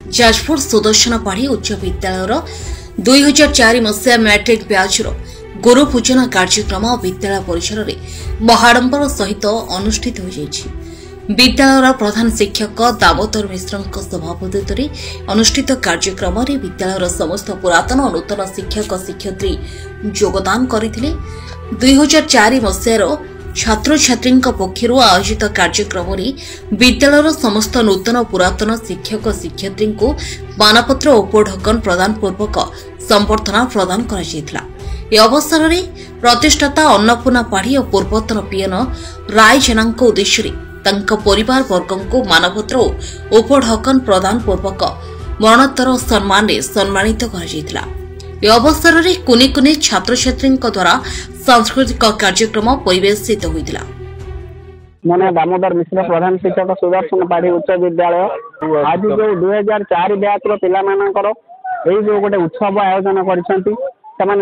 जाजपुर सुदर्शन पाढ़ी उच्च विद्यालय 2004 मसीहा मैट्रिक ब्याचर गुरु पूजन कार्यक्रम विद्यालय परिसर में महाडंबर सहित अनुष्ठित हो विद्यालय प्रधान शिक्षक दामोदर मिश्र सभापति अनुष्ठित कार्यक्रम में विद्यालय समस्त पुरातन और नूतन शिक्षक शिक्षयित्री योगदान करथिले। 2004 मसीहार छात्र छात्री पक्षर आयोजित कार्यक्रम में विद्यालय समस्त नूतन पुरातन शिक्षक शिक्षयित्री को मानपत्र उपढकन प्रदान पूर्वक संबर्धना प्रदान कर अवसर में प्रतिष्ठाता अन्नपूर्णा पाढ़ी और पूर्वतन पीएन राय जेना उद्देश्य परिवार वर्ग को मानपत्र उपढकन प्रदान पूर्वक मरणोत्तर सम्मान सम्मानित कर अवसर में कुनि कुनि छात्र छात्री द्वारा सांस्कृतिक कार्यक्रम परिवेशित होता। मैंने दामोदर मिश्र प्रधान शिक्षक सुदर्शन पाढ़ी उच्च विद्यालय आज जो 2004 बैच पाकर यही जो गोटे उत्सव आयोजन कर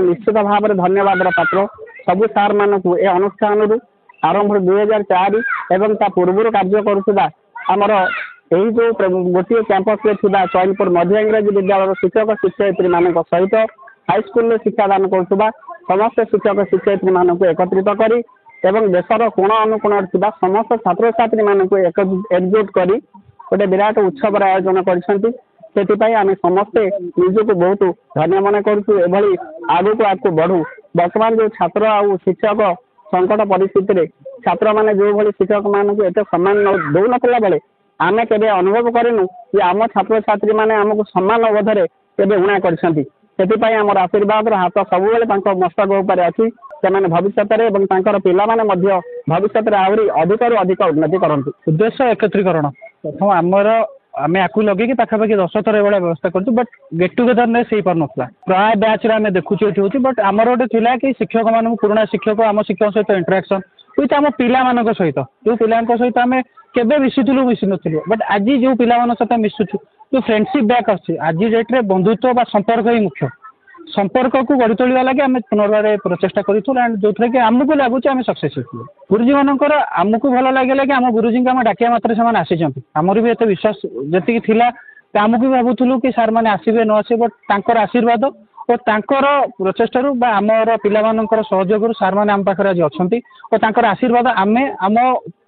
निश्चित भाव में धन्यवाद पात्र सबू सार मानक ए अनुष्ठान आरंभ 2004 एवं पूर्व कार्य करमर यही जो गोटे कैंपस में चैनपुर मध्य इंग्राजी विद्यालय शिक्षक शिक्षयित्री मान सहित हाईस्कल शिक्षादान करुवा समस्त शिक्षक शिक्षयित्री मानक एकत्रित कर देशर कोण अनुकोण समस्त छात्र छात्री मानक एकजुट कर गोटे विराट उत्सव आयोजन कर आम समस्ते निजक बहुत धन्य मन करूँ आगु को आगू बढ़ू। बर्तमान जो छात्र आ शिक्षक संकट परिस्थिति में छात्र मैंने जो भाई शिक्षक मानक एत सम्मान दौ ना बेले आम के अनुभव करूँ कि आम छात्र छात्री मैंने आमको सम्मान बोधे के ऊणा कर आम आशीर्वाद हाथ सब मस्तक उपर अच्छी से भविष्य में भविष्य में आहरी अधिक अधिक उन्नति करती। उद्देश्य एकत्रीकरण प्रथम आमर आम या लगे पाखापाखि 10 थर ये व्यवस्था कर बट गेट टुगेदरनेस हो पार ना प्राय बैच आम देखुँ ये बट आमर गोटे थी कि शिक्षक मान पुराणा शिक्षक आम शिक्षक सहित इंटराक्शन विथ आम पिला सहित जो पिला सहित आम केवे मिशुलु मिशी नु बट आज जो पिला सहित मिशुचु जो फ्रेंडशिप बैक आस आज डेट में बंधुत्व संपर्क ही मुख्य संपर्क को गढ़ी तोड़ा लगे आम पुनर्वार प्रचेषा करूँ एंड जो थे कि आमको लगुच आम सक्सेस हो गुरुजी मानकर आमको भल लगे कि आम गुरुजी को आम डाकिया मात्र से आसी आमर भी एत विश्वास जी था आमको भी भावुलु कि सार मैंने आसवे न आसे बट आशीर्वाद और तांकर प्रचेष्टार आमर पिलामानकर सहयोग सार मैंने आम पाखे आज अच्छा और आशीर्वाद आम आम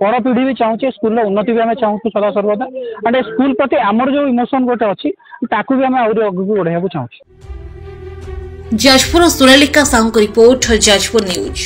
पर पीढ़ी भी चाहूँ स्कूल उन्नति भी आम चाहूँ सदा सर्वदा एंड स्कूल प्रति आमर जो इमोशन गोटे अच्छी ताकू भी आम आहरी आगे बढ़ाया चाहूँ। Jajpur Sonalika Sahu report Jajpur news.